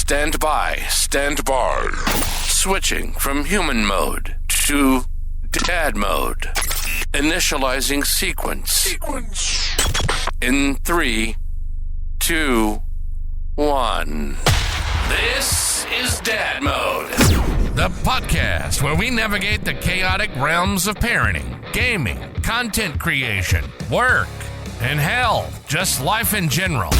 Stand by. Switching from human mode to dad mode. Initializing sequence. In 3, 2, 1. This is Dad Mode, the podcast where we navigate the chaotic realms of parenting, gaming, content creation, work, and hell, just life in general.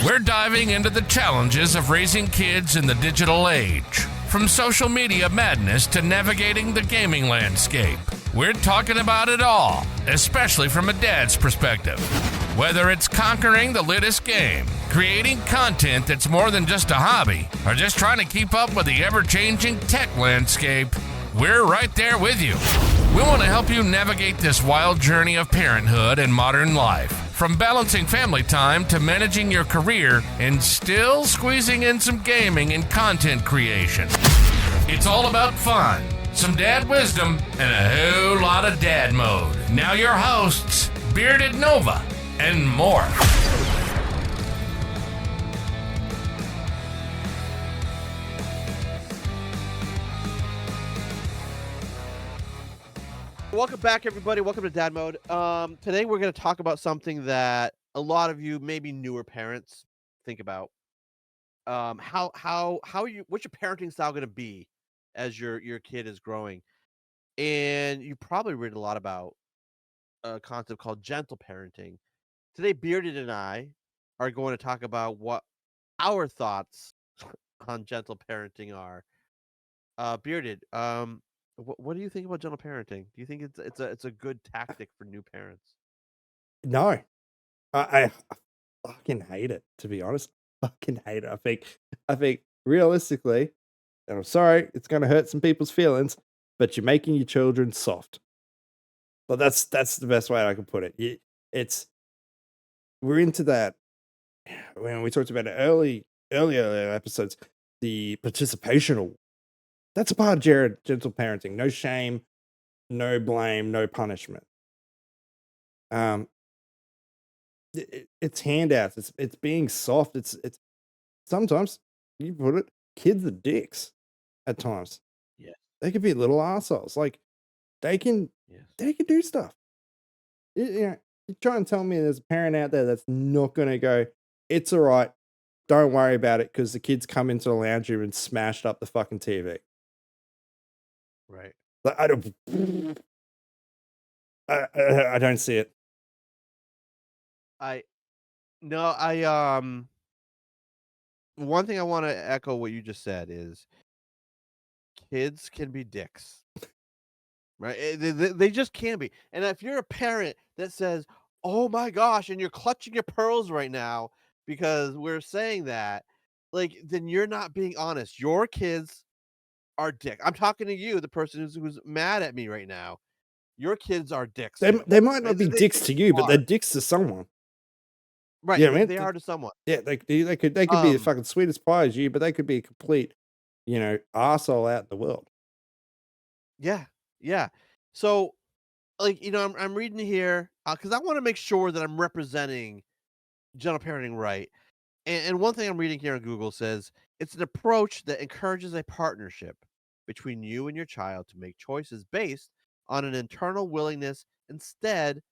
We're diving into the challenges of raising kids in the digital age, from social media madness to navigating the gaming landscape. We're talking about it all, especially from a dad's perspective. Whether it's conquering the latest game, creating content that's more than just a hobby, or just trying to keep up with the ever-changing tech landscape, we're right there with you. We want to help you navigate this wild journey of parenthood and modern life, from balancing family time to managing your career and still squeezing in some gaming and content creation. It's all about fun, some dad wisdom, and a whole lot of dad mode. Now your hosts, Bearded Nova and more. Welcome back, everybody. Welcome to Dad Mode. Today we're going to talk about something that a lot of you, maybe newer parents, think about. What's your parenting style going to be as your kid is growing? And you probably read a lot about a concept called gentle parenting. Today, Bearded and I are going to talk about what our thoughts on gentle parenting are. Bearded, what do you think about gentle parenting? Do you think it's a good tactic for new parents? No, I fucking hate it, to be honest. Fucking hate it. I think realistically, and I'm sorry, it's going to hurt some people's feelings, but you're making your children soft. But that's the best way I can put it. We're into that when we talked about it earlier episodes, the participational. That's a part of gentle parenting. No shame, no blame, no punishment. It's handouts. It's being soft. It's sometimes you put it. Kids are dicks at times. Yeah, They could be little assholes. Like they can do stuff. You try and tell me there's a parent out there that's not going to go, it's all right, don't worry about it, because the kids come into the lounge room and smashed up the fucking TV. right. Like, I don't see it. One thing I want to echo what you just said is kids can be dicks, right? They just can be. And if you're a parent that says, oh my gosh, and you're clutching your pearls right now because we're saying that, like, then you're not being honest. Your kids are dicks. I'm talking to you, the person who's mad at me right now. Your kids are dicks. They might not be dicks to you, but they're dicks to someone. Right. Yeah, man. They are to someone. Yeah, they could be the fucking sweetest pie as you, but they could be a complete, arsehole out in the world. Yeah. So, like, I'm reading here because I want to make sure that I'm representing gentle parenting right. And one thing I'm reading here on Google says it's an approach that encourages a partnership between you and your child to make choices based on an internal willingness instead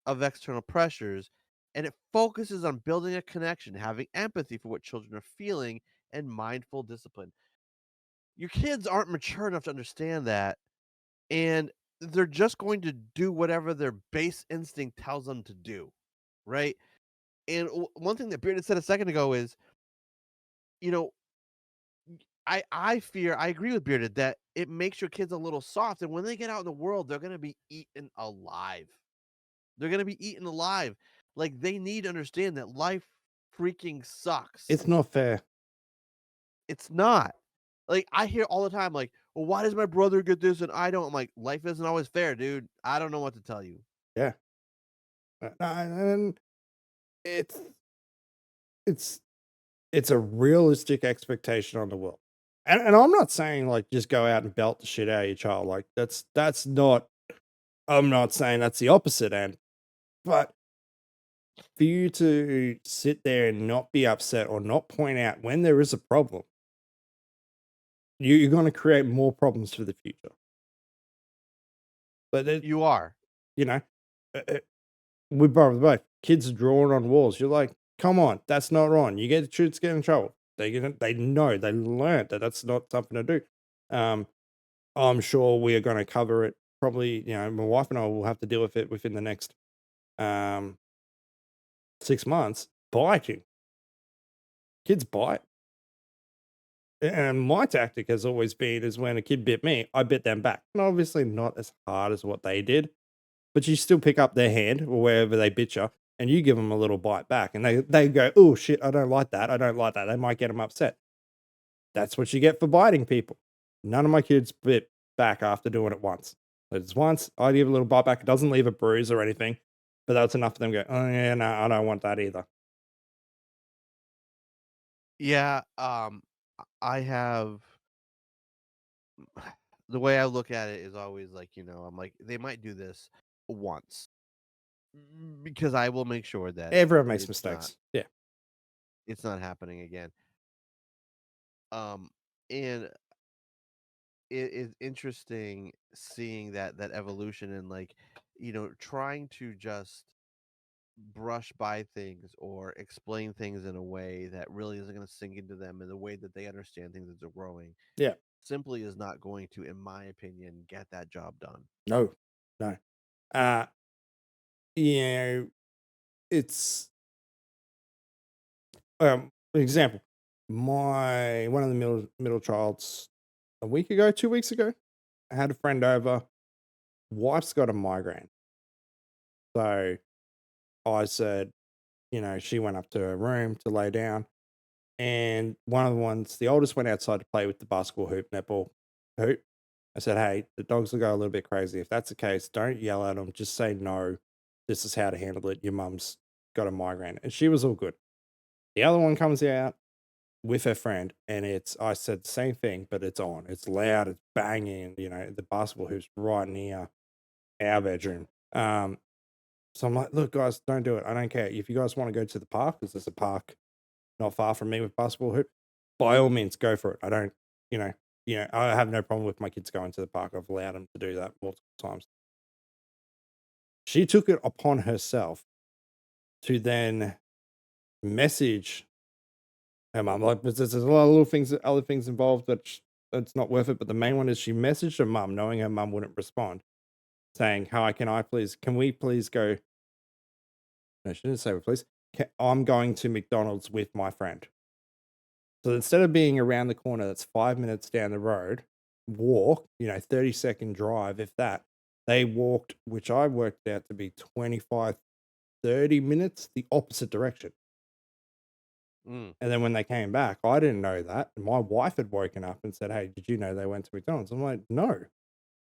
of external pressures. And it focuses on building a connection, having empathy for what children are feeling, and mindful discipline. Your kids aren't mature enough to understand that, and they're just going to do whatever their base instinct tells them to do, right? And one thing that Bearded said a second ago is, I agree with Bearded that it makes your kids a little soft, and when they get out in the world, they're going to be eaten alive. Like, they need to understand that life freaking sucks. It's not fair. It's not. Like, I hear all the time, like, well, why does my brother get this and I don't? I'm like, life isn't always fair, dude. I don't know what to tell you. Yeah. And it's a realistic expectation on the world. And I'm not saying, like, just go out and belt the shit out of your child. Like, that's not, I'm not saying that's the opposite end. But for you to sit there and not be upset or not point out when there is a problem, you're going to create more problems for the future. But You are. you know, uh, uh, we both kids are drawing on walls. You're like, come on, that's not wrong. You get to get in trouble. They know they learned that that's not something to do. I'm sure we are going to cover it. Probably, my wife and I will have to deal with it within the next 6 months. Biting, kids bite, and my tactic has always been is when a kid bit me, I bit them back. And obviously not as hard as what they did, but you still pick up their hand or wherever they bit you, and you give them a little bite back, and they go, oh shit, I don't like that. I don't like that. They might get them upset. That's what you get for biting people. None of my kids bit back after doing it once. It's once I give a little bite back. It doesn't leave a bruise or anything, but that's enough for them to go, oh yeah, no, I don't want that either. Yeah, I have the way I look at it is always like, I'm like, they might do this once because I will make sure that Everyone makes it's not mistakes. Yeah. it's not happening again. And it is interesting seeing that evolution and like, trying to just brush by things or explain things in a way that really isn't going to sink into them in the way that they understand things as they're growing Yeah. simply is not going to, in my opinion, get that job done. No. No. Uh, it's example. My one of the middle childs a week ago, 2 weeks ago, I had a friend over. Wife's got a migraine. So I said, she went up to her room to lay down. And one of the ones, the oldest went outside to play with the basketball hoop, netball hoop. I said, hey, the dogs will go a little bit crazy. If that's the case, don't yell at them. Just say no. This is how to handle it. Your mum's got a migraine. And she was all good. The other one comes out with her friend, and I said the same thing, but it's on. It's loud, it's banging, the basketball hoop's right near our bedroom. So I'm like, look, guys, don't do it. I don't care. If you guys want to go to the park, because there's a park not far from me with basketball hoop, by all means, go for it. I don't, I have no problem with my kids going to the park. I've allowed them to do that multiple times. She took it upon herself to then message her mum. Like, there's a lot of little things, other things involved that's not worth it. But the main one is she messaged her mum, knowing her mum wouldn't respond, saying, "Hi, can we please go?" No, she didn't say please. I'm going to McDonald's with my friend. So instead of being around the corner, that's 5 minutes down the road, walk, 30-second drive, if that. They walked, which I worked out to be 25, 30 minutes, the opposite direction. Mm. And then when they came back, I didn't know that. My wife had woken up and said, hey, did you know they went to McDonald's? I'm like, no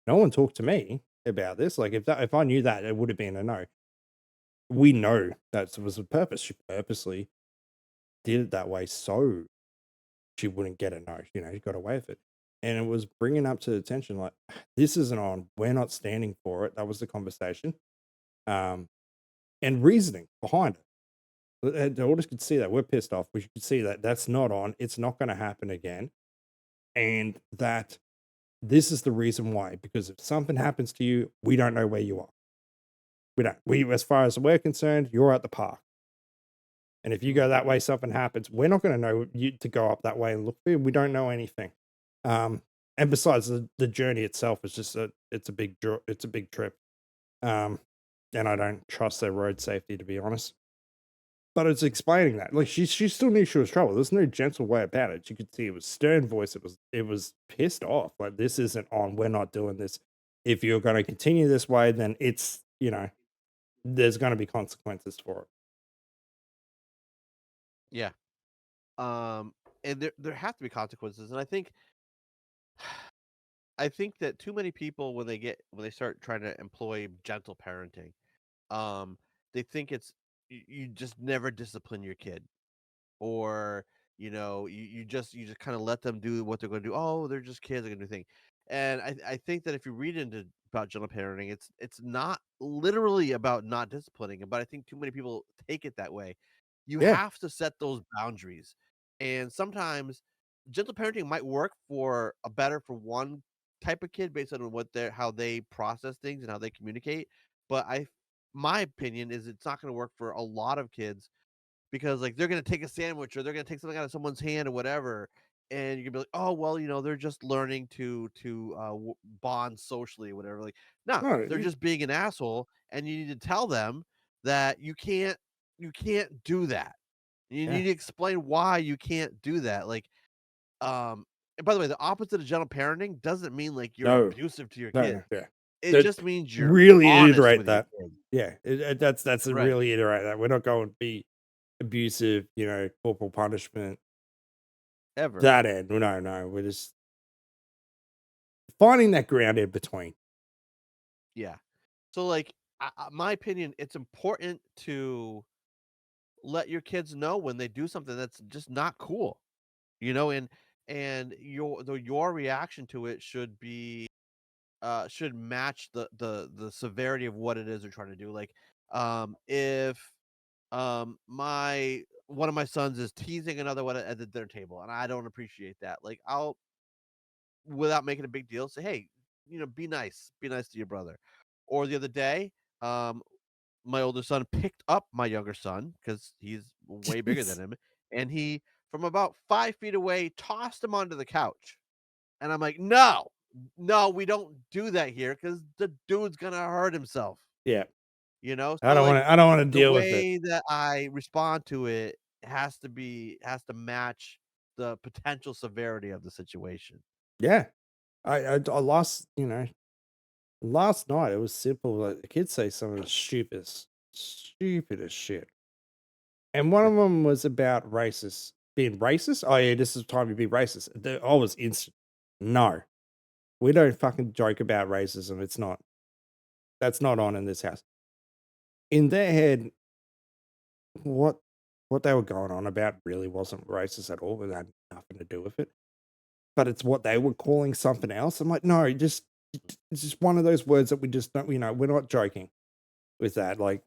one talked to me about this. Like, if I knew that, it would have been a no. We know that was a purpose. She purposely did it that way so she wouldn't get a no. She got away with it. And it was bringing up to the attention, like, this isn't on. We're not standing for it. That was the conversation. And reasoning behind it. The orders could see that. We're pissed off. We could see that that's not on. It's not going to happen again. And that this is the reason why. Because if something happens to you, we don't know where you are. We don't. As far as we're concerned, you're at the park. And if you go that way, something happens. We're not going to know you to go up that way and look for you. We don't know anything. And besides, the journey itself is just it's a big trip. And I don't trust their road safety, to be honest. But it's explaining that, like, she still knew she was trouble. There's no gentle way about it. You could see it was stern voice. It was pissed off. Like, this isn't on. We're not doing this. If you're going to continue this way, then it's there's going to be consequences for it. Yeah. And there have to be consequences, and I think that too many people when they start trying to employ gentle parenting, they think it's you just never discipline your kid, or you just kind of let them do what they're going to do. Oh, they're just kids, they're going to do things. And I think that if you read into about gentle parenting, it's not literally about not disciplining, but I think too many people take it that way. You Yeah. have to set those boundaries, and sometimes gentle parenting might work for a better for one type of kid based on what their how they process things and how they communicate. But my opinion is it's not going to work for a lot of kids because like they're going to take a sandwich or they're going to take something out of someone's hand or whatever, and you're gonna be like, oh well, they're just learning to bond socially or whatever. Like, no, No, they're just being an asshole, and you need to tell them that you can't do that. You yeah, need to explain why you can't do that. Like, and by the way, the opposite of gentle parenting doesn't mean like you're no, abusive to your no, kid. yeah. It That just means you're really honest iterate with your that. kid. Yeah, that's a Right. really iterate that. We're not going to be abusive, corporal punishment. Ever. That end, no, no. We're just finding that ground in between. Yeah. So like my opinion, it's important to let your kids know when they do something that's just not cool. And your reaction to it should match the severity of what it is they're trying to do. Like, if my one of my sons is teasing another one at the dinner table, and I don't appreciate that. Like, I'll, without making a big deal, say, hey, be nice to your brother. Or the other day, um, my older son picked up my younger son because he's way bigger than him, and he, from about 5 feet away, tossed him onto the couch. And I'm like, no, no, we don't do that here because the dude's gonna hurt himself. Yeah, So like I don't want to the deal with it. way that I respond to it has to match the potential severity of the situation. Yeah, I lost. Last night it was simple. Like the kids say some of the stupidest shit, and one of them was about racist being racist. Oh yeah, this is time to be racist. I was instant. No, we don't fucking joke about racism. It's not. That's not on in this house. In their head, what what they were going on about really wasn't racist at all. It had nothing to do with it. But it's what they were calling something else. I'm like, no, it's just one of those words that we just don't. We're not joking with that. Like,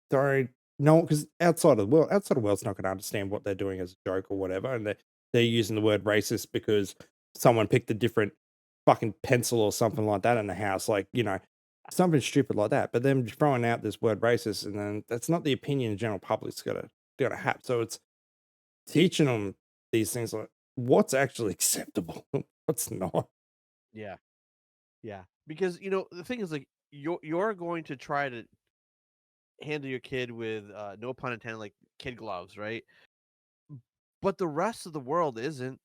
don't no, because outside of the world's not going to understand what they're doing as a joke or whatever, and they're using the word racist because someone picked a different fucking pencil or something like that in the house, like something stupid like that. But then throwing out this word racist, and then that's not the opinion the general public's got to have. So it's teaching them these things like what's actually acceptable, what's not. Yeah, yeah. Because the thing is, like, you're going to try to handle your kid with no pun intended, like kid gloves, right? But the rest of the world isn't.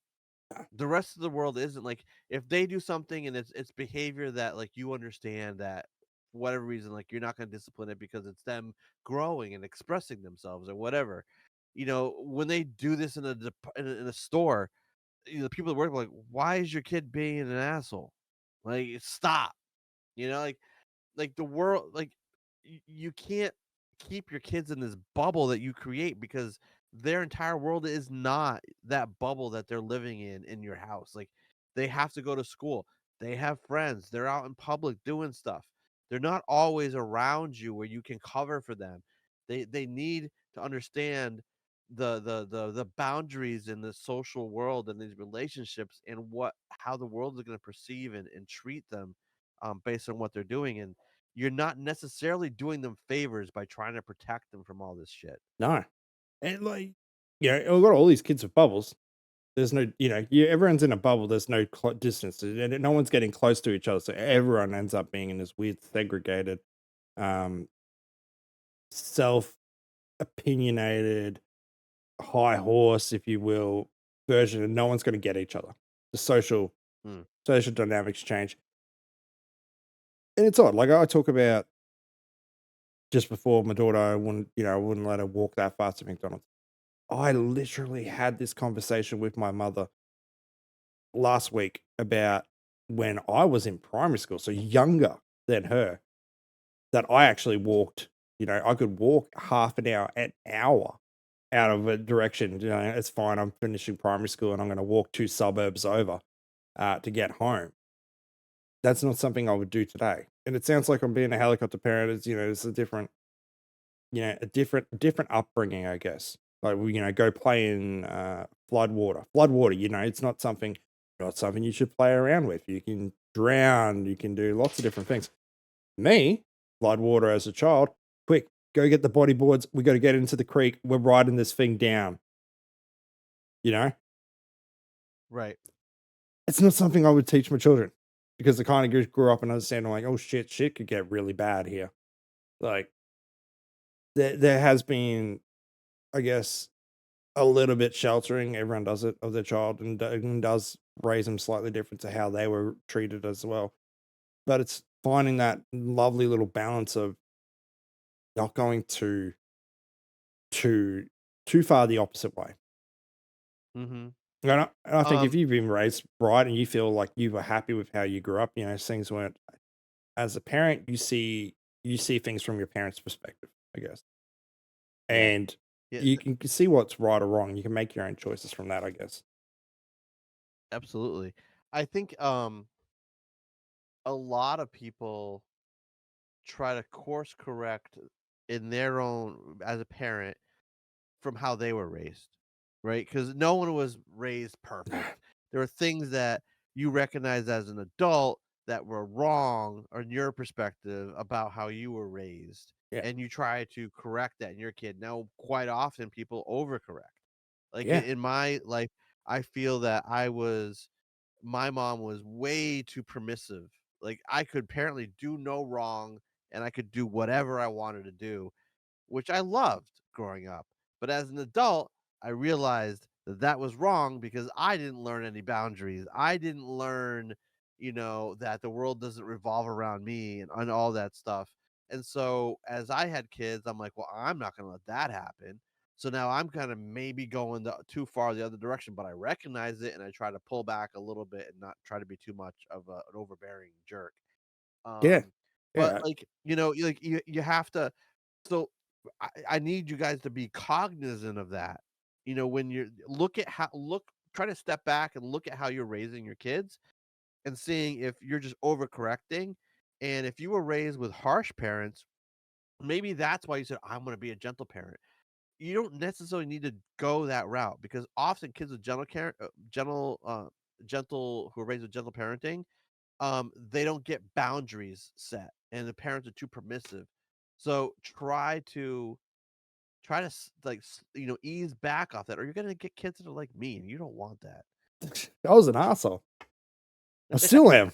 The rest of the world isn't. Like, if they do something and it's behavior that like you understand that for whatever reason, like, you're not going to discipline it because it's them growing and expressing themselves or whatever. When they do this in a store, the people that work are like, why is your kid being an asshole? Like, stop. Like the world, like, you can't keep your kids in this bubble that you create because their entire world is not that bubble that they're living in your house. Like, they have to go to school, they have friends, they're out in public doing stuff. They're not always around you where you can cover for them. They need to understand the boundaries in the social world and these relationships, and what how the world is going to perceive and treat them, based on what they're doing. And you're not necessarily doing them favors by trying to protect them from all this shit. No, and like I've got all these kids with bubbles. There's no, everyone's in a bubble. There's no distance, and no one's getting close to each other. So everyone ends up being in this weird, segregated, um, self opinionated, high horse, if you will, version, and no one's going to get each other. The Mm. social dynamics change, and it's odd. Like I talk about just before my daughter, I wouldn't let her walk that fast to McDonald's. I literally had this conversation with my mother last week about when I was in primary school, so younger than her, that I actually walked. I could walk half an hour out of a direction. It's fine. I'm finishing primary school and I'm going to walk 2 suburbs over to get home. That's not something I would do today. And it sounds like I'm being a helicopter parent. It's a different, a different upbringing, I guess. Like, go play in flood water. Flood water, it's not something you should play around with. You can drown. You can do lots of different things. Me, flood water as a child. Quick, go get the bodyboards. We got to get into the creek. We're riding this thing down. You know, Right. it's not something I would teach my children because they kind of grew up and understanding like, oh shit could get really bad here. Like, there has been, I guess, a little bit sheltering. Everyone does it of their child and does raise them slightly different to how they were treated as well. But it's finding that lovely little balance of not going too too far the opposite way. Mm-hmm. And I think if Um, you've been raised right and you feel like you were happy with how you grew up, things weren't, as a parent, you see things from your parents' perspective, I guess. yeah. And Yeah, you can see what's right or wrong. You can make your own choices from that, I guess. absolutely. I think a lot of people try to course correct in their own as a parent from how they were raised, right? Because no one was raised perfect. There were things that you recognize as an adult that were wrong or in your perspective about how you were raised, Yeah. and you try to correct that in your kid. Now, quite often people overcorrect. Like Yeah. in my life, I feel that my mom was way too permissive. Like I could apparently do no wrong and I could do whatever I wanted to do, which I loved growing up. But as an adult, I realized that that was wrong because I didn't learn any boundaries. I didn't learn, that the world doesn't revolve around me and all that stuff. And so as I had kids, I'm like, well, I'm not going to let that happen. So now I'm kind of maybe going too far the other direction, but I recognize it and I try to pull back a little bit and not try to be too much of an overbearing jerk. Yeah. Um, but Yeah. like, you have to, so I need you guys to be cognizant of that. When you try to step back and look at how you're raising your kids and seeing if you're just overcorrecting. And if you were raised with harsh parents, maybe that's why you said, I'm going to be a gentle parent. You don't necessarily need to go that route because often kids with gentle, who are raised with gentle parenting, they don't get boundaries set and the parents are too permissive. So try to ease back off that, or you're gonna get kids that are like me, and you don't want that. I was an asshole. I still am.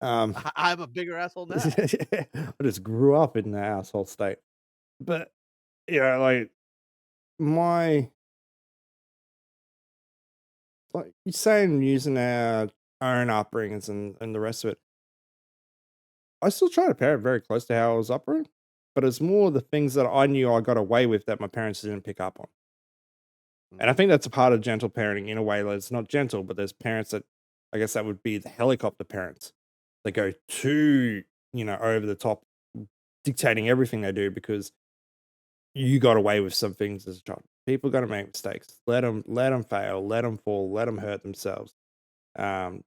Um, I'm a bigger asshole now. I just grew up in the asshole state. But like my like you saying using our own upbringings and the rest of it, I still try to parent very close to how I was upbringing, but it's more the things that I knew I got away with that my parents didn't pick up on. And I Mm, think that's a part of gentle parenting in a way that it's not gentle, but there's parents that I guess that would be the helicopter parents. They go too, over the top, dictating everything they do because you got away with some things as a child. People got to yeah. make mistakes. Let them fail. Let them fall. Let them hurt themselves. Um,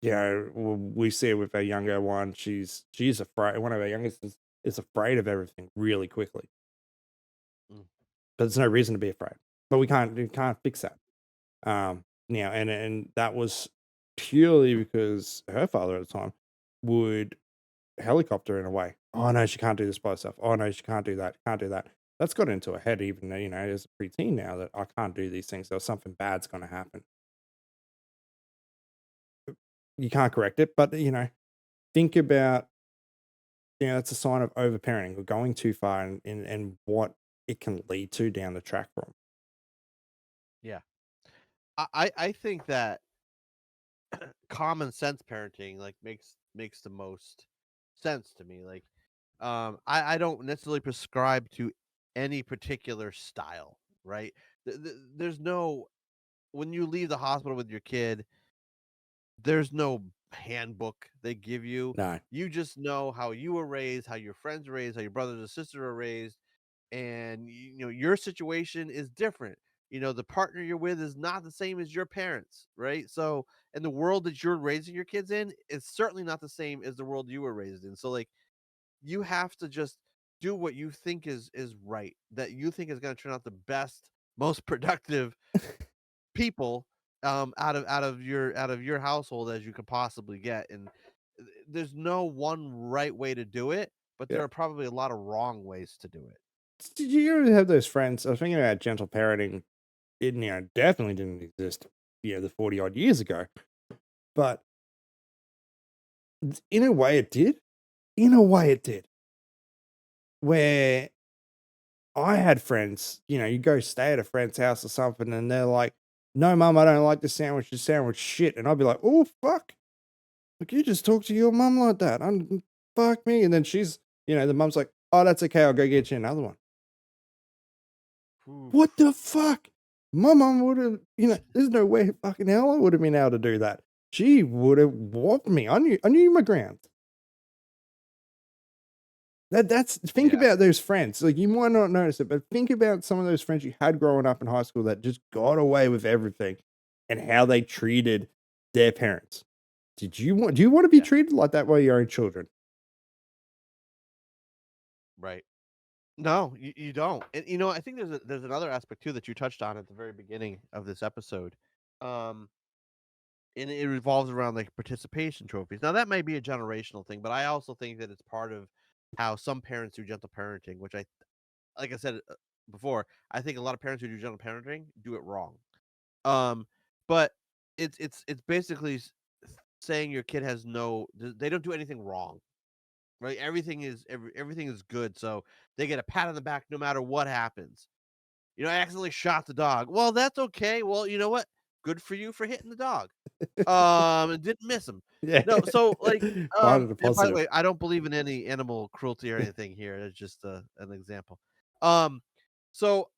we see it with our younger one. She's afraid. One of our youngest is afraid of everything really quickly. Mm, But there's no reason to be afraid. But we can't fix that. And that was purely because her father at the time would helicopter in a way. Oh no, she can't do this by herself. Oh no, she can't do that. Can't do that. That's got into her head, even though, as a preteen now, that I can't do these things. Or something bad's going to happen. You can't correct it, but think about, that's a sign of overparenting or going too far and what it can lead to down the track from. yeah. I think that common sense parenting like makes the most sense to me. Like, I don't necessarily prescribe to any particular style, right? There's no when you leave the hospital with your kid, there's no handbook they give you. No. You just know how you were raised, how your friends were raised, how your brothers and sisters are raised, and your situation is different. The partner you're with is not the same as your parents, right? So, and the world that you're raising your kids in is certainly not the same as the world you were raised in. So, like, you have to just do what you think is right, that you think is going to turn out the best, most productive people out of your household as you could possibly get. And there's no one right way to do it, but Yeah. there are probably a lot of wrong ways to do it. Did you ever have those friends? I was thinking about gentle parenting. It definitely didn't exist, the 40 odd years ago. But in a way, it did. In a way, it did. Where I had friends, you go stay at a friend's house or something, and they're like, "No, mum, I don't like the sandwich. The sandwich shit." And I'd be like, "Oh, fuck. Like, you just talk to your mum like that. Fuck me." And then the mum's like, "Oh, that's okay. I'll go get you another one." Oof. What the fuck? My mum would have, there's no way fucking hell I would have been able to do that. She would have whopped me. I knew my ground. Think Yeah. about those friends. Like, you might not notice it, but think about some of those friends you had growing up in high school that just got away with everything and how they treated their parents. Do you want to be Yeah. treated like that by your own children? Right. No, you don't. And I think there's another aspect too that you touched on at the very beginning of this episode. Um and it revolves around like participation trophies. Now that might be a generational thing, but I also think that it's part of how some parents do gentle parenting, which like I said before, I think a lot of parents who do gentle parenting do it wrong. But it's basically saying your kid has they don't do anything wrong, right? Everything is good, so they get a pat on the back no matter what happens. I accidentally shot the dog. Well, that's okay. Well, you know what? Good for you for hitting the dog. And didn't miss him. Yeah. No, so like, Find it a and by the positive. way, I don't believe in any animal cruelty or anything here. It's just an example. Um, so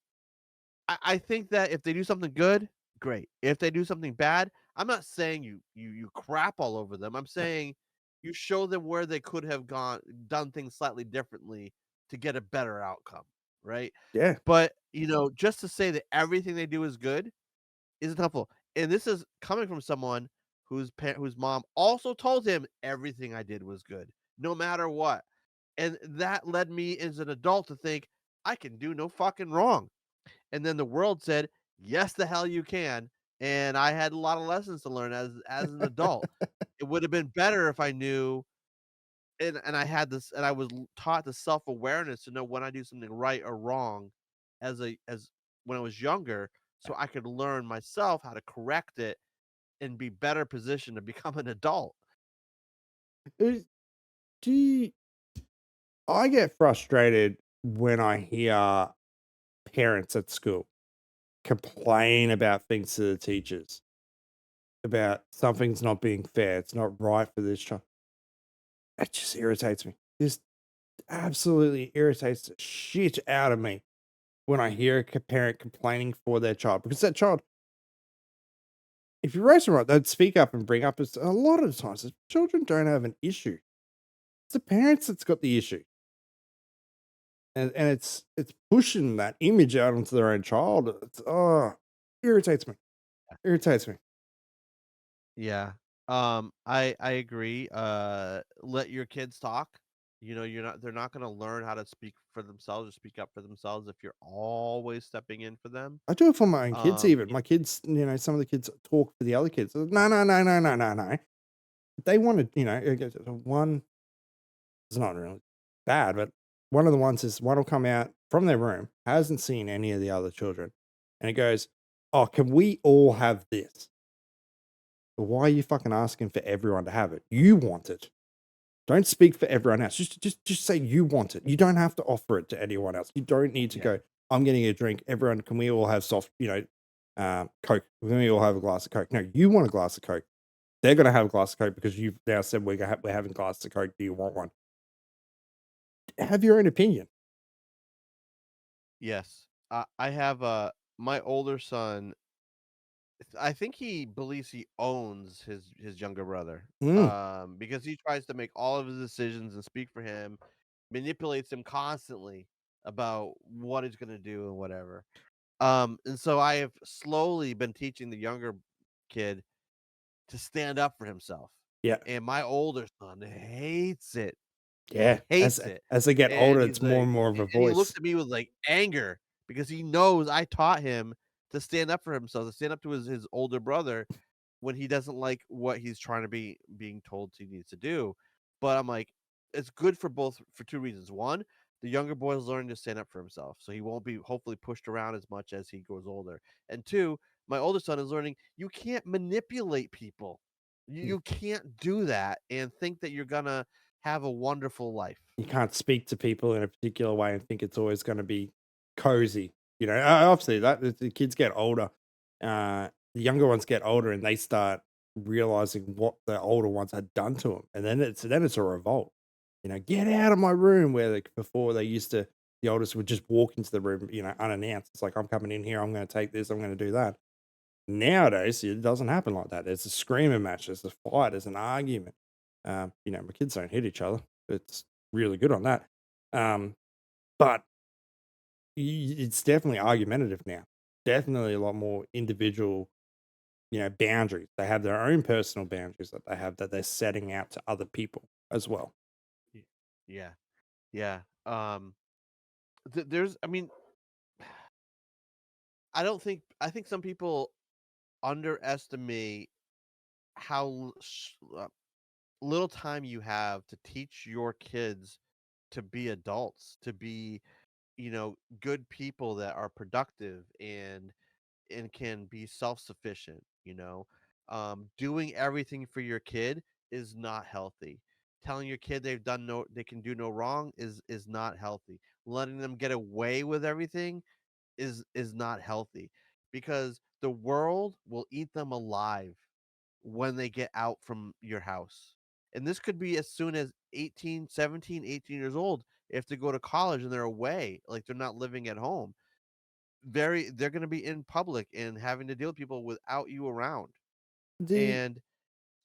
I think that if they do something good, great. If they do something bad, I'm not saying you crap all over them. I'm saying you show them where they could have done things slightly differently to get a better outcome, right? Yeah. But just to say that everything they do is good isn't helpful. And this is coming from someone whose mom also told him everything I did was good, no matter what. And that led me as an adult to think I can do no fucking wrong. And then the world said, "Yes, the hell you can." And I had a lot of lessons to learn as an adult. It would have been better if I knew and I had this and I was taught the self-awareness to know when I do something right or wrong as when I was younger, so I could learn myself how to correct it and be better positioned to become an adult. Is- Do you, I get frustrated when I hear parents at school complain about things to the teachers, about something's not being fair, it's not right for this child. That just irritates me. Just absolutely irritates the shit out of me when I hear a parent complaining for their child, because that child, if you raise them right, they'd speak up and bring up. A lot of times, the children don't have an issue. It's the parents that's got the issue, and it's pushing that image out onto their own child. Irritates me. Irritates me. Yeah. I agree. Let your kids talk. They're not going to learn how to speak for themselves or speak up for themselves if you're always stepping in for them. I do it for my own kids. Even Yeah. my kids, some of the kids talk for the other kids. No, no, no, no, no, no, no. They wanted, one. It's not really bad, but one of the ones is one will come out from their room, hasn't seen any of the other children, and it goes, "Oh, can we all have this?" But why are you fucking asking for everyone to have it? You want it. Don't speak for everyone else. Just say you want it. You don't have to offer it to anyone else. You don't need to Yeah. go, "I'm getting a drink. Everyone, can we all have soft, Coke? Can we all have a glass of Coke?" No, you want a glass of Coke. They're going to have a glass of Coke because you've now said we're having a glass of Coke. Do you want one? Have your own opinion. Yes. I have my older son. I think he believes he owns his younger brother. Mm, Because he tries to make all of his decisions and speak for him, manipulates him constantly about what he's going to do and whatever. And so I have slowly been teaching the younger kid to stand up for himself. yeah. And my older son hates it. Yeah, hates it. as they get And older, he's it's more like, and more of a and he looks voice. at me with like anger because he knows I taught him to stand up for himself, to stand up to his older brother when he doesn't like what he's trying to be being told he needs to do. But I'm like, it's good for both for two reasons. One, the younger boy is learning to stand up for himself, so he won't be hopefully pushed around as much as he grows older. And two, my older son is learning you can't manipulate people. You can't do that and think that you're gonna have a wonderful life. You can't speak to people in a particular way and think it's always going to be cozy. Obviously, that as the kids get older, the younger ones get older, and they start realizing what the older ones had done to them, and then it's a revolt. Get out of my room. Where before they used to, the oldest would just walk into the room, unannounced. It's like, I'm coming in here. I'm going to take this. I'm going to do that. Nowadays, it doesn't happen like that. There's a screaming match. There's a fight. There's an argument. My kids don't hit each other. It's really good on that. Um, but it's definitely argumentative now. Definitely a lot more individual, boundaries. They have their own personal boundaries that they have that they're setting out to other people as well. Y- Yeah, yeah. There's, I mean, I think some people underestimate how little time you have to teach your kids to be adults, to be, good people that are productive and can be self-sufficient, doing everything for your kid is not healthy. Telling your kid they can do no wrong is not healthy. Letting them get away with everything is not healthy because the world will eat them alive when they get out from your house. And this could be as soon as 18, 17, 18 years old if they go to college and they're away, like they're not living at home. They're going to be in public and having to deal with people without you around. The And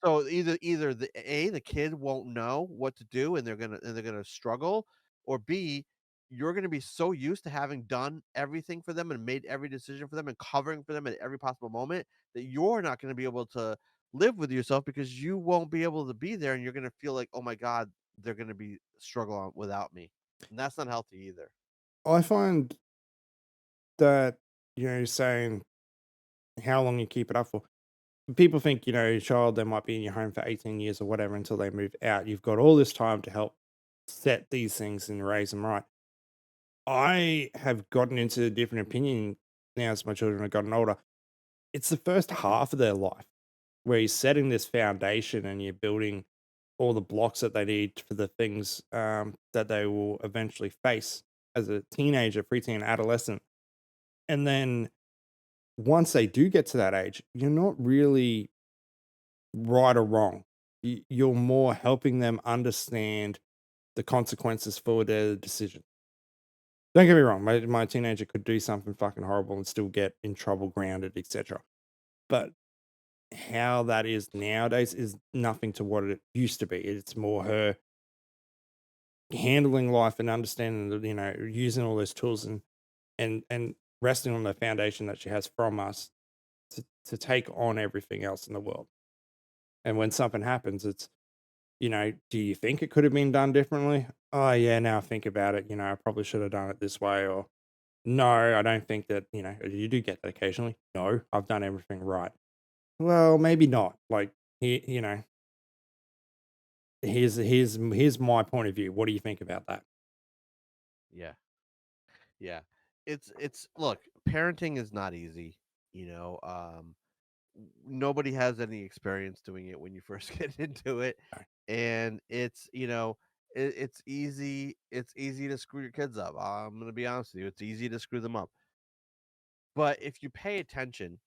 so either the kid won't know what to do and they're gonna struggle, or B, you're gonna be so used to having done everything for them and made every decision for them and covering for them at every possible moment that you're not gonna be able to live with yourself because you won't be able to be there and you're gonna feel like, oh my God, they're gonna be struggling without me. And that's not healthy either. I find that saying how long you keep it up for. People think your child they might be in your home for 18 years or whatever until they move out. You've got all this time to help set these things and raise them right. I have gotten into a different opinion now as my children have gotten older. It's the first half of their life where you're setting this foundation and you're building all the blocks that they need for the things that they will eventually face as a teenager, preteen, adolescent. And then once they do get to that age, you're not really right or wrong. You're more helping them understand the consequences for their decision. Don't get me wrong, my teenager could do something fucking horrible and still get in trouble, grounded, etc. But how that is nowadays is nothing to what it used to be. It's more her handling life and understanding that, using all those tools and resting on the foundation that she has from us to take on everything else in the world. And when something happens, it's, do you think it could have been done differently? Oh yeah, now I think about it, I probably should have done it this way. Or no, I don't think that, you do get that occasionally. No, I've done everything right. Well, maybe not. Like he, here's my point of view. What do you think about that? Yeah. Yeah. It's look, parenting is not easy, you know. Nobody has any experience doing it when you first get into it, No. and it's easy to screw your kids up. I'm going to be honest with you, it's easy to screw them up. But if you pay attention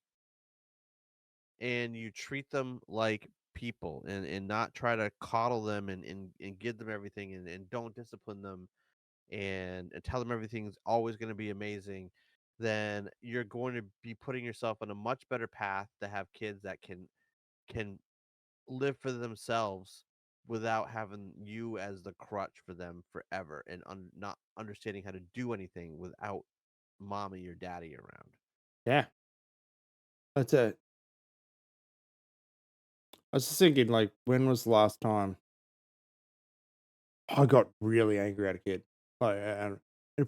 and you treat them like people and not try to coddle them and give them everything and don't discipline them and tell them everything's always going to be amazing, then you're going to be putting yourself on a much better path to have kids that can live for themselves without having you as the crutch for them forever and not understanding how to do anything without mommy or daddy around. Yeah, that's it. I was just thinking, like, when was the last time? I got really angry at a kid. Like, and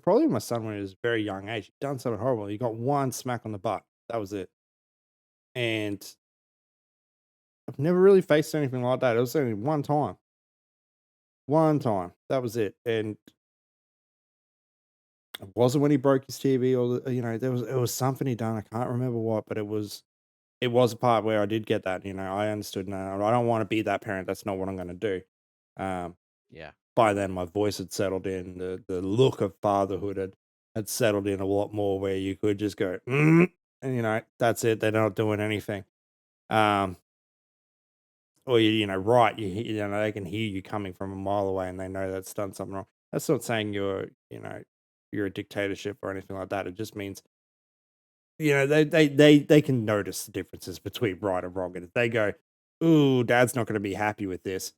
probably my son when he was a very young age, he'd done something horrible. He got one smack on the butt. That was it. And I've never really faced anything like that. It was only one time. One time. That was it. And it wasn't when he broke his TV or it was something he done. I can't remember what, but it was a part where I did get that. I understood. No, I don't want to be that parent. That's not what I'm going to do. Um, Yeah. by then, my voice had settled in. The look of fatherhood had settled in a lot more, where you could just go, and that's it. They're not doing anything. Um, or right, they can hear you coming from a mile away, and they know that's done something wrong. That's not saying you're a dictatorship or anything like that. It just means they can notice the differences between right and wrong, and if they go, "Ooh, Dad's not going to be happy with this,"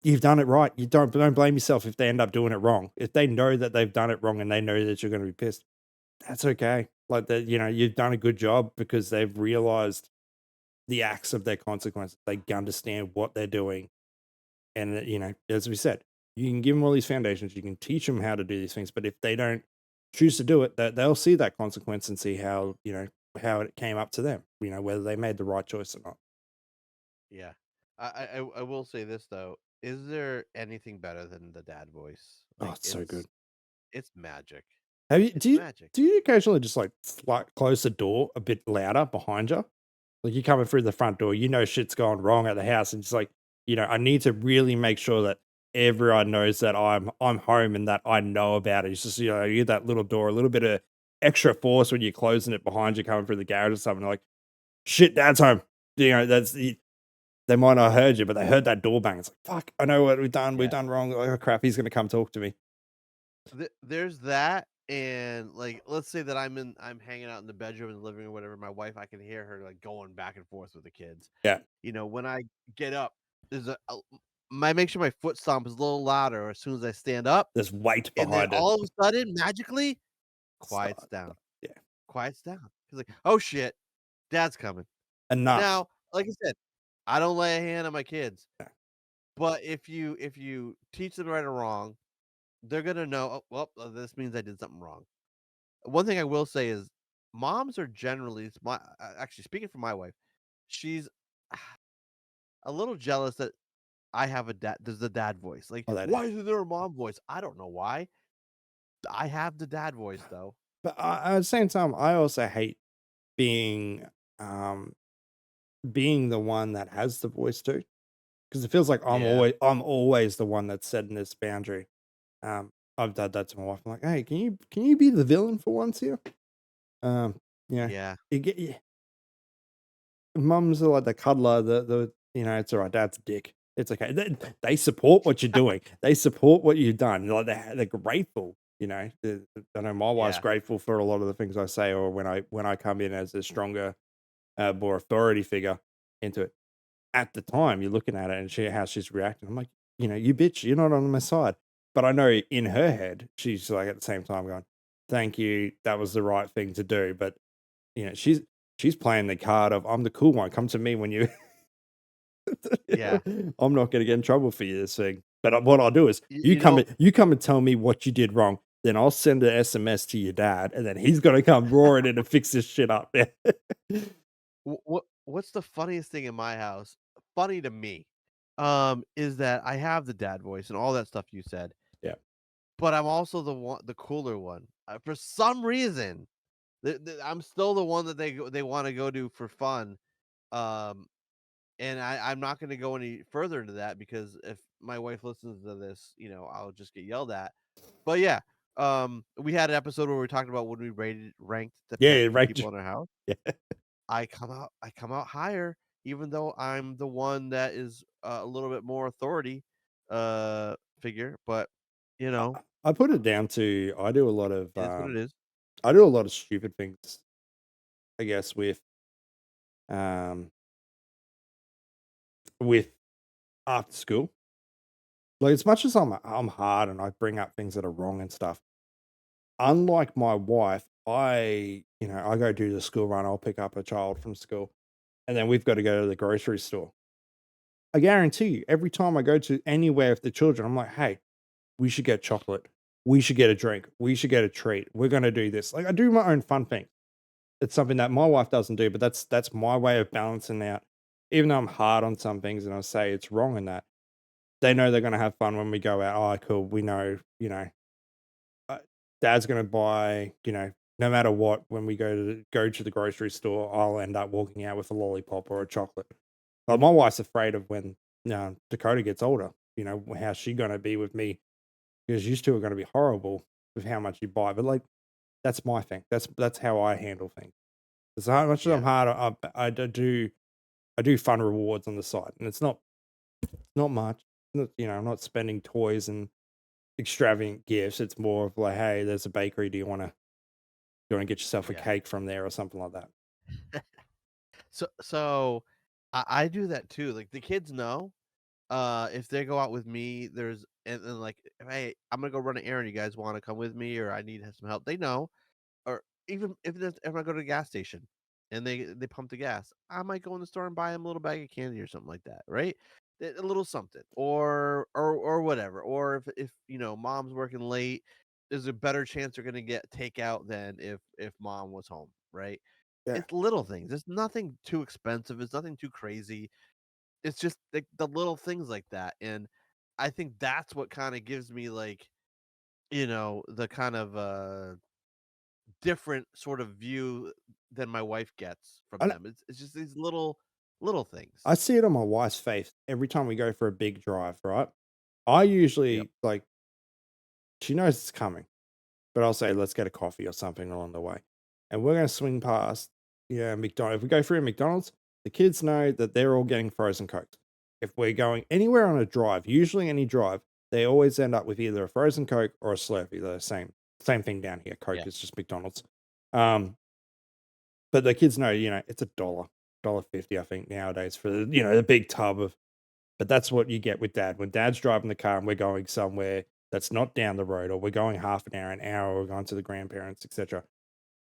you've done it right. You don't blame yourself if they end up doing it wrong. If they know that they've done it wrong and they know that you're going to be pissed, that's okay. Like that, you've done a good job because they've realized the acts of their consequences. They understand what they're doing, and as we said, you can give them all these foundations. You can teach them how to do these things, but if they don't choose to do it, they'll see that consequence and see how it came up to them. Whether they made the right choice or not. Yeah. I will say this though. Is there anything better than the dad voice? Oh, Like it's so good. it's magic. Have you It's magic. do you occasionally just like close the door a bit louder behind you? Like you're coming through the front door, shit's going wrong at the house, and it's like, I need to really make sure that everyone knows that I'm home and that I know about it. It's just you hear that little door, a little bit of extra force when you're closing it behind you, coming through the garage or something. Like, shit, Dad's home. They might not have heard you, but they heard that door bang. It's like, fuck, I know what we've done. We've Yeah. done wrong. Oh crap, he's gonna come talk to me. There's that, and like, let's say that I'm hanging out in the bedroom, in the living room, or whatever. My wife, I can hear her like going back and forth with the kids. Yeah, When I get up, there's I make sure my foot stomp is a little louder as soon as I stand up, there's weight and then behind it. all of a sudden, magically, quiets Stop. down. Yeah, Quiets down. He's like, "Oh shit, Dad's coming." enough. Now, like I said, I don't lay a hand on my kids, Yeah. but if you teach them right or wrong, they're gonna know. Oh, well, this means I did something wrong. One thing I will say is, moms are generally actually speaking for my wife, she's a little jealous that I have a dad. There's the dad voice. Like, Oh, that why isn't there a mom voice? I don't know why. I have the dad voice though. But at the same time, I also hate being um being the one that has the voice too, because it feels like Yeah, I'm always the one that's setting this boundary. Um, I've done that to my wife. I'm like, hey, can you be the villain for once here? Um, yeah, yeah, you get mums are like the cuddler, it's all right. Dad's a dick. It's okay. They support what you're doing. They support what you've done. Like they're grateful. I know my wife's yeah, grateful for a lot of the things I say, or when I come in as a stronger, more authority figure into it. At the time, you're looking at it and how she's reacting. I'm like, you bitch, you're not on my side. But I know in her head, she's like at the same time going, "Thank you, that was the right thing to do." But she's playing the card of I'm the cool one. Come to me when you. yeah. I'm not going to get in trouble for you this thing. But what I'll do is You, you you come know, and you come and tell me what you did wrong. Then I'll send an SMS to your dad, and then he's going to come roaring in and fix this shit up. what's the funniest thing in my house? Funny to me, is that I have the dad voice and all that stuff you said, Yeah. but I'm also the cooler one. For some reason, I'm still the one that they want to go to for fun. Um, and I'm not going to go any further into that because if my wife listens to this, I'll just get yelled at. But yeah, we had an episode where we talked about when we ranked the pet Yeah, peeve right. people in our house. Yeah. I come out higher, even though I'm the one that is a little bit more authority figure. But you I know, I put it down to I do a lot of it is what it is. stupid things, I guess, um with after school. Like as much as I'm hard and I bring up things that are wrong and stuff. Unlike my wife, I go do the school run. I'll pick up a child from school, and then we've got to go to the grocery store. I guarantee you, every time I go to anywhere with the children, I'm like, hey, we should get chocolate. We should get a drink. We should get a treat. We're going to do this. Like, I do my own fun thing. It's something that my wife doesn't do, but that's my way of balancing out. Even though I'm hard on some things and I say it's wrong in that, they know they're going to have fun when we go out. Oh, cool. We know, uh, dad's going to buy, no matter what, when we go to the grocery store, I'll end up walking out with a lollipop or a chocolate. But my wife's afraid of when Dakota gets older, how's she going to be with me? Because you two are going to be horrible with how much you buy. But like, that's my thing. That's how I handle things. As much as I'm Yeah. hard, I do fun rewards on the side, and it's not much. I'm not spending toys and extravagant gifts. It's more of like, hey, there's a bakery. Do you want to get yourself a Yeah. cake from there or something like that? So I do that too. Like the kids know. If they go out with me, there's and then like, hey, I'm gonna go run an errand. You guys want to come with me, or I need some help? They know. Or even if I go to the gas station and they pump the gas, I might go in the store and buy them a little bag of candy or something like that, right? A little something, or whatever. Or if mom's working late, there's a better chance they're gonna get takeout than if mom was home, right? Yeah. It's little things. It's nothing too expensive. It's nothing too crazy. It's just the little things like that, and I think that's what kind of gives me like the kind of different sort of view than my wife gets from I, them. It's just these little things. I see it on my wife's face every time we go for a big drive, right? I Yep. usually like she knows it's coming, but I'll say let's get a coffee or something along the way, and we're gonna swing past McDonald's. If we go through a McDonald's, the kids know that they're all getting frozen cokes. If we're going anywhere on a drive, usually any drive, they always end up with either a frozen coke or a Slurpee. They're the same thing down here. Yeah. Coke is just McDonald's. Um, but the kids know, it's $1.50, I think nowadays for the big tub of. But that's what you get with dad. When dad's driving the car and we're going somewhere that's not down the road, or we're going half an hour, or we're going to the grandparents, etc.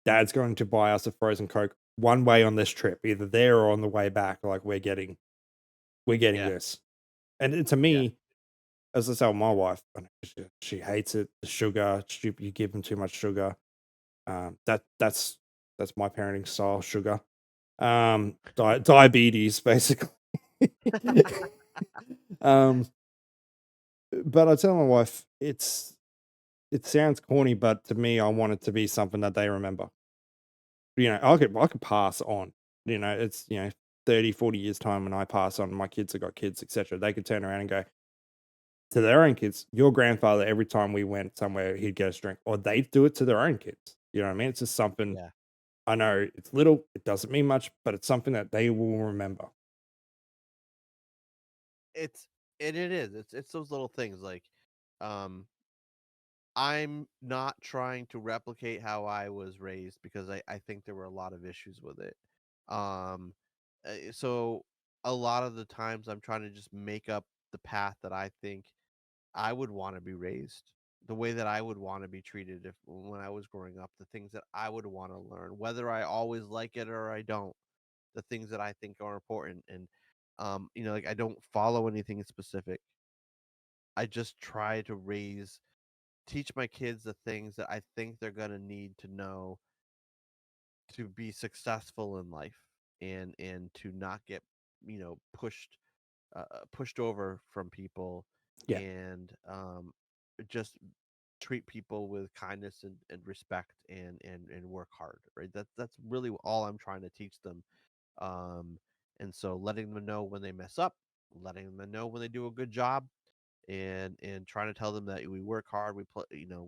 Dad's going to buy us a frozen Coke one way on this trip, either there or on the way back. Like we're getting Yeah. this. And to Yeah. me, as I tell my wife, I know she hates it. The sugar, stupid, you give them too much sugar. That's my parenting style, sugar. Diabetes, basically. um, but I tell my wife, it sounds corny, but to me, I want it to be something that they remember. I could pass on. It's 30, 40 years time when I pass on, my kids have got kids, etc. They could turn around and go to their own kids, your grandfather, every time we went somewhere, he'd get us a drink, or they'd do it to their own kids. You know what I mean? It's just something. Yeah. I know it's little, it doesn't mean much, but it's something that they will remember. It is. It's those little things like um I'm not trying to replicate how I was raised because I think there were a lot of issues with it. Um so a lot of the times I'm trying to just make up the path that I think I would want to be raised, the way that I would want to be treated if when I was growing up, the things that I would want to learn, whether I always like it or I don't, the things that I think are important. And like I don't follow anything specific. I just try to teach my kids the things that I think they're gonna need to know to be successful in life and to not get pushed over from people Yeah. and just treat people with kindness and respect and work hard, right? That's really all I'm trying to teach them. um and so letting them know when they mess up, letting them know when they do a good job, and trying to tell them that we work hard, we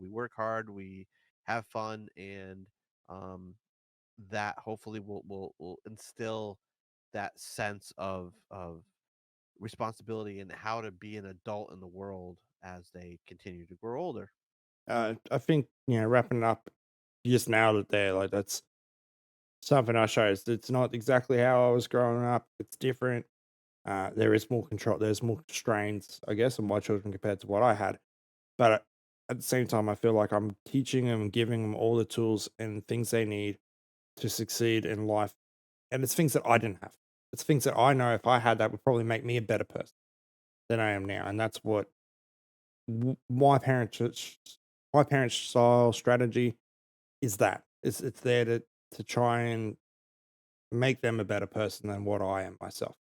work hard, we have fun, and um that hopefully will instill that sense of responsibility and how to be an adult in the world as they continue to grow older. I think, wrapping up, you just nailed it there. Like, that's something I show. It's not exactly how I was growing up. It's different. There is more control. There's more strains, I guess, on my children compared to what I had. But at the same time, I feel like I'm teaching them and giving them all the tools and things they need to succeed in life. And it's things that I didn't have. It's things that I know if I had that would probably make me a better person than I am now. And that's what my parents' style strategy is. That it's there to try and make them a better person than what I am myself.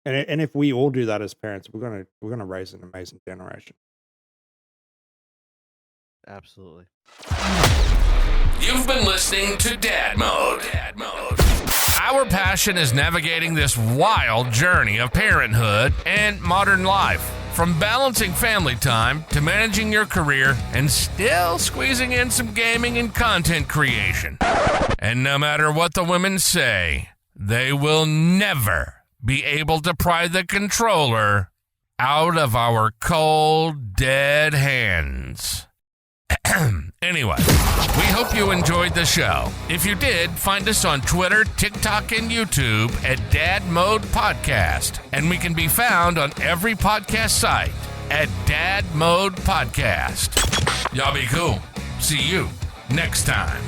And if we all do that as parents, we're gonna raise an amazing generation. Absolutely. You've been listening to Dad Mode. Our passion is navigating this wild journey of parenthood and modern life. From balancing family time to managing your career and still squeezing in some gaming and content creation. And no matter what the women say, they will never be able to pry the controller out of our cold, dead hands. Anyway, we hope you enjoyed the show. If you did, find us on Twitter, TikTok, and YouTube at DadMode Podcast. And we can be found on every podcast site at DadMode Podcast. Y'all be cool. See you next time.